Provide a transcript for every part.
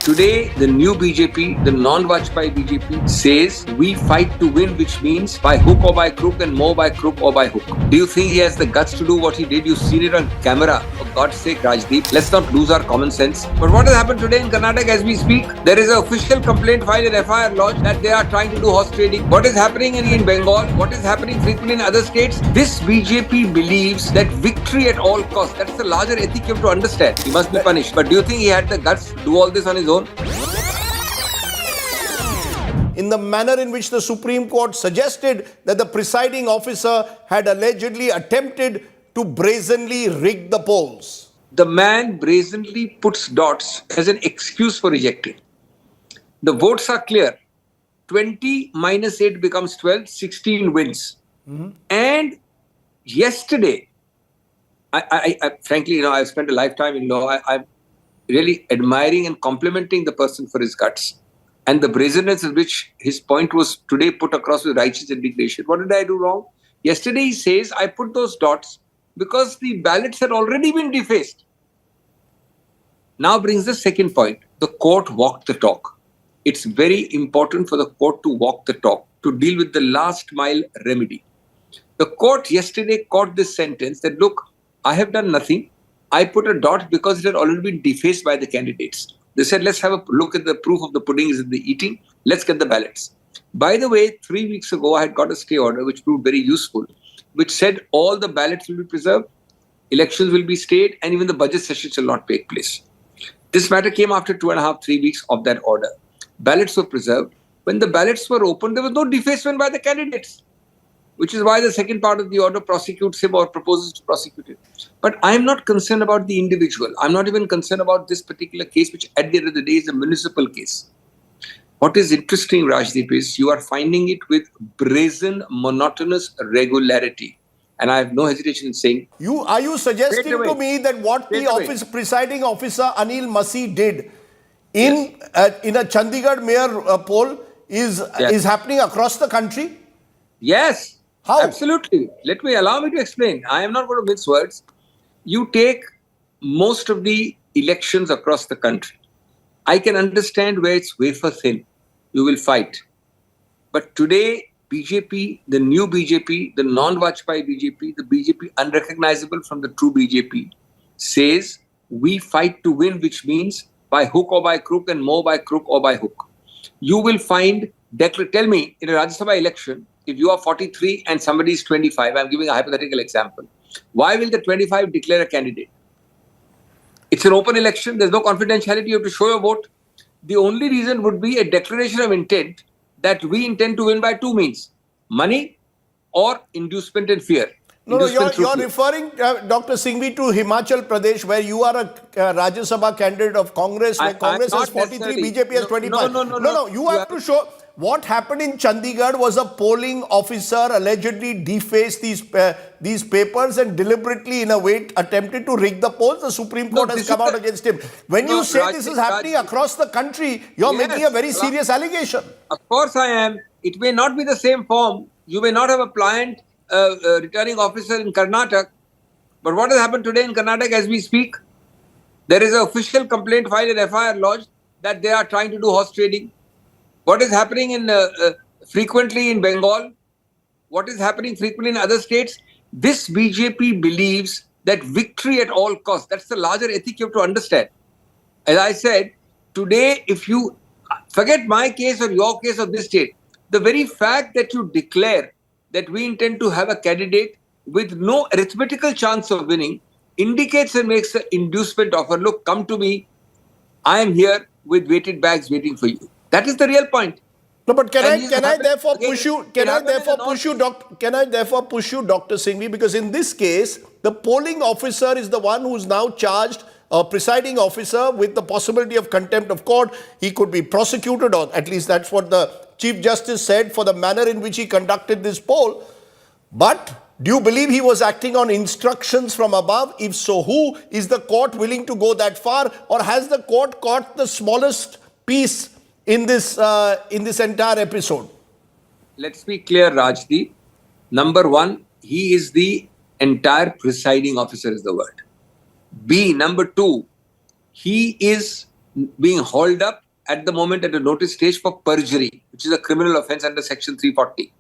Today, the new BJP, the non-Vajpayee BJP, says we fight to win, which means by hook or by crook, and more by crook or by hook. Do you think he has the guts to do what he did? You've seen it on camera. For God's sake, Rajdeep, let's not lose our common sense. But what has happened today in Karnataka as we speak? There is an official complaint filed in FIR lodged that they are trying to do horse trading. What is happening in Bengal? What is happening frequently in other states? This BJP believes that victory at all costs. That's the larger ethic you have to understand. He must be punished. But do you think he had the guts to do all this on his own? In the manner in which the Supreme Court suggested that the presiding officer had allegedly attempted to brazenly rig the polls. The man brazenly puts dots as an excuse for rejecting. The votes are clear. 20 minus 8 becomes 12, 16 wins. And yesterday, I frankly, I've spent a lifetime in law. I'm really admiring and complimenting the person for his guts and the brazenness in which his point was today put across with righteous indignation. What did I do wrong? Yesterday he says, I put those dots because the ballots had already been defaced. Now brings the second point. The court walked the talk. It's very important for the court to walk the talk, to deal with the last mile remedy. The court yesterday caught this sentence that, look, I have done nothing. I put a dot because it had already been defaced by the candidates. They said, let's have a look at the proof of the pudding is in the eating. Let's get the ballots. By the way, 3 weeks ago, I had got a stay order, which proved very useful, which said all the ballots will be preserved, elections will be stayed, and even the budget session shall not take place. This matter came after 2.5, 3 weeks of that order. Ballots were preserved. When the ballots were opened, there was no defacement by the candidates, which is why the second part of the order prosecutes him or proposes to prosecute him. But I'm not concerned about the individual. I'm not even concerned about this particular case, which at the end of the day is a municipal case. What is interesting, Rajdeep, is you are finding it with brazen, monotonous regularity. And I have no hesitation in saying... Are you suggesting to me that what the presiding officer Anil Masih did in a Chandigarh Mayor poll is happening across the country? Yes. How? Absolutely. Allow me to explain. I am not going to mince words. You take most of the elections across the country. I can understand where it's wafer thin. You will fight. But today, BJP, the new BJP, the non-Vajpayee BJP, the BJP unrecognizable from the true BJP, says we fight to win, which means by hook or by crook, and more by crook or by hook. You will find, tell me, in a Rajya Sabha election, if you are 43 and somebody is 25, I'm giving a hypothetical example. Why will the 25 declare a candidate? It's an open election. There's no confidentiality. You have to show your vote. The only reason would be a declaration of intent that we intend to win by two means: money or inducement and fear. No, you're referring, Dr. Singhvi, to Himachal Pradesh, where you are a Rajya Sabha candidate of Congress, where Congress has 43, BJP has 25. No, you have to show... What happened in Chandigarh was a polling officer allegedly defaced these papers and deliberately, in a way, attempted to rig the polls. The Supreme Court has come out against him. When you say this is happening across the country, you're making a very serious allegation. Of course I am. It may not be the same form. You may not have a pliant returning officer in Karnataka. But what has happened today in Karnataka as we speak? There is an official complaint filed in FIR lodged that they are trying to do horse trading. What is happening frequently in Bengal? What is happening frequently in other states? This BJP believes that victory at all costs. That's the larger ethic you have to understand. As I said, today, if you forget my case or your case or this state, the very fact that you declare that we intend to have a candidate with no arithmetical chance of winning indicates and makes an inducement offer. Look, come to me. I am here with weighted bags waiting for you. That is the real point. No, but can I therefore push you, Dr. Singhvi, because in this case, the polling officer is the one who's now charged, presiding officer, with the possibility of contempt of court. He could be prosecuted, or at least that's what the Chief Justice said, for the manner in which he conducted this poll. But do you believe he was acting on instructions from above? If so, who? Is the court willing to go that far? Or has the court caught the smallest piece in this entire episode? Let's be clear, Rajdeep. Number one, he is the entire presiding officer is the word. B, number two, he is being hauled up at the moment at a notice stage for perjury, which is a criminal offense under Section 340.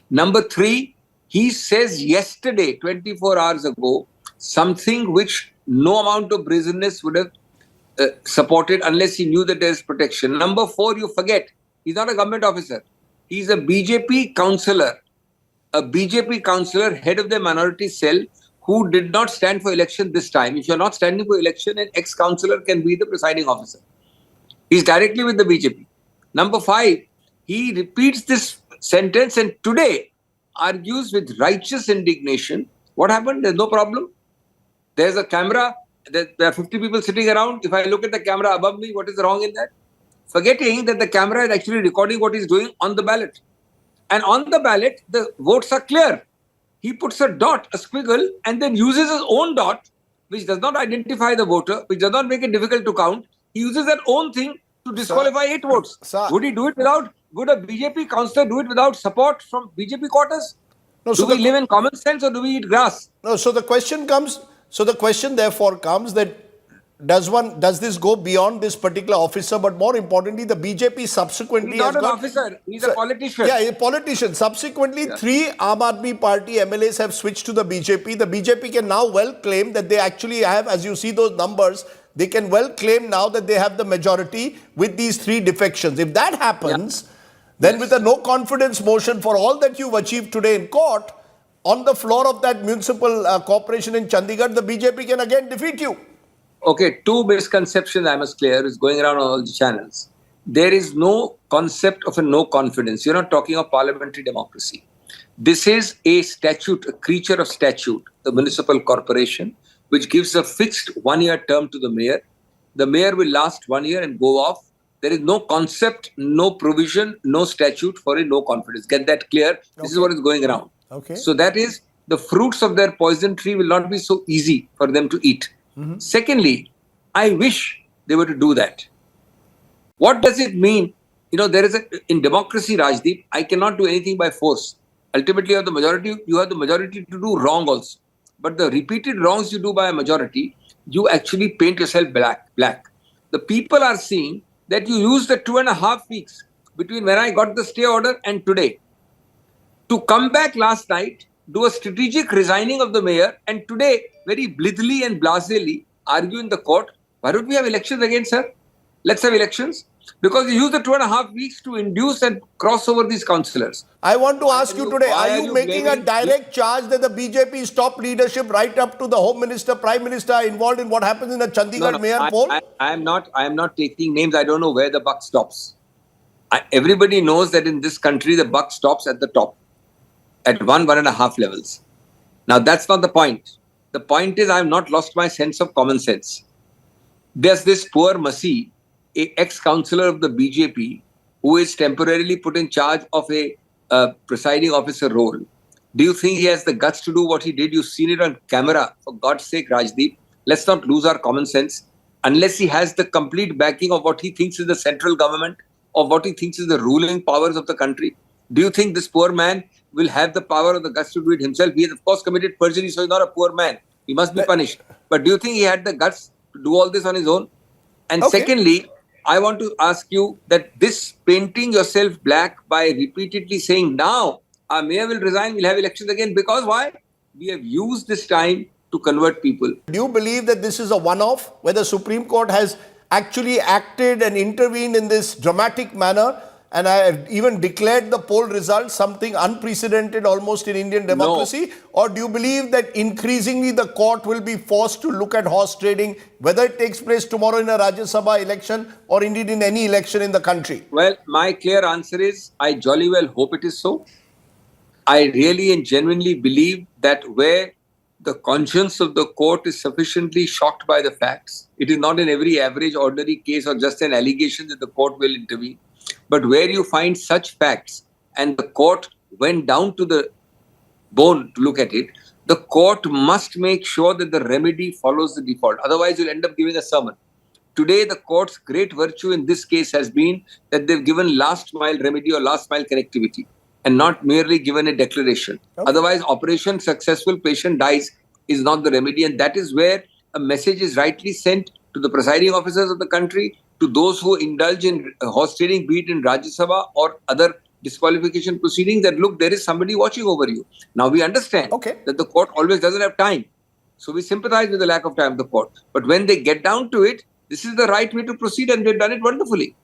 Number three, he says yesterday, 24 hours ago, something which no amount of brazenness would have supported unless he knew that there is protection. Number four, you forget, he's not a government officer. He's a BJP councillor, head of the minority cell, who did not stand for election this time. If you're not standing for election, an ex-councillor can be the presiding officer. He's directly with the BJP. Number five, he repeats this sentence and today argues with righteous indignation. What happened? There's no problem. There's a camera. There are 50 people sitting around. If I look at the camera above me, what is wrong in that? Forgetting that the camera is actually recording what he's doing on the ballot. And on the ballot, the votes are clear. He puts a dot, a squiggle, and then uses his own dot, which does not identify the voter, which does not make it difficult to count. He uses that own thing to disqualify 8 votes. Would he do it without, would a BJP councillor do it without support from BJP quarters? No, do we live in common sense or do we eat grass? No, so the question comes, therefore comes that does this go beyond this particular officer, but more importantly, the BJP subsequently He's not an officer, he's a politician. Yeah, a politician. Subsequently, 3 Aam Aadmi Party MLAs have switched to the BJP. The BJP can now well claim that they actually have, as you see those numbers, they can well claim now that they have the majority with these 3 defections. If that happens, then with a no confidence motion for all that you've achieved today in court, on the floor of that municipal corporation in Chandigarh, the BJP can again defeat you. Okay, 2 misconceptions I must clear is going around on all the channels. There is no concept of a no confidence. You're not talking of parliamentary democracy. This is a statute, a creature of statute, the municipal corporation, which gives a fixed 1-year term to the mayor. The mayor will last 1 year and go off. There is no concept, no provision, no statute for a no confidence. Get that clear. This is what is going around. Okay. So that is, the fruits of their poison tree will not be so easy for them to eat. Secondly, I wish they were to do that. What does it mean? You know, there is in democracy, Rajdeep, I cannot do anything by force. Ultimately, you have the majority to do wrong also. But the repeated wrongs you do by a majority, you actually paint yourself black. The people are seeing that you used the 2.5 weeks between when I got the stay order and today to come back last night, do a strategic resigning of the mayor, and today, very blithely and blasely, argue in the court, why don't we have elections again, sir? Let's have elections. Because you use the 2.5 weeks to induce and cross over these councillors. I want to ask you today, are you making a direct charge that the BJP's top leadership, right up to the Home Minister, Prime Minister, are involved in what happens in the Chandigarh Mayor poll? I am not taking names. I don't know where the buck stops. Everybody knows that in this country, the buck stops at the top. At 1.5 levels. Now, that's not the point. The point is I have not lost my sense of common sense. There's this poor Masih, a ex-councillor of the BJP, who is temporarily put in charge of a presiding officer role. Do you think he has the guts to do what he did? You've seen it on camera. For God's sake, Rajdeep, let's not lose our common sense. Unless he has the complete backing of what he thinks is the central government, or what he thinks is the ruling powers of the country. Do you think this poor man will have the power or the guts to do it himself? He has, of course, committed perjury, so he's not a poor man. He must be punished. But do you think he had the guts to do all this on his own? And secondly, I want to ask you that this painting yourself black by repeatedly saying, now our mayor will resign, we'll have elections again. Because why? We have used this time to convert people. Do you believe that this is a one-off, where the Supreme Court has actually acted and intervened in this dramatic manner? And I have even declared the poll results something unprecedented almost in Indian democracy? No. Or do you believe that increasingly the court will be forced to look at horse trading, whether it takes place tomorrow in a Rajya Sabha election or indeed in any election in the country? Well, my clear answer is I jolly well hope it is so. I really and genuinely believe that where the conscience of the court is sufficiently shocked by the facts, it is not in every average ordinary case or just an allegation that the court will intervene. But where you find such facts and the court went down to the bone to look at it, the court must make sure that the remedy follows the default. Otherwise, you'll end up giving a sermon. Today, the court's great virtue in this case has been that they've given last mile remedy or last mile connectivity and not merely given a declaration. Okay. Otherwise, operation successful, patient dies is not the remedy. And that is where a message is rightly sent to the presiding officers of the country, to those who indulge in horse trading, be it in Rajya Sabha or other disqualification proceedings, that look, there is somebody watching over you. Now we understand that the court always doesn't have time. So we sympathize with the lack of time of the court. But when they get down to it, this is the right way to proceed, and they've done it wonderfully.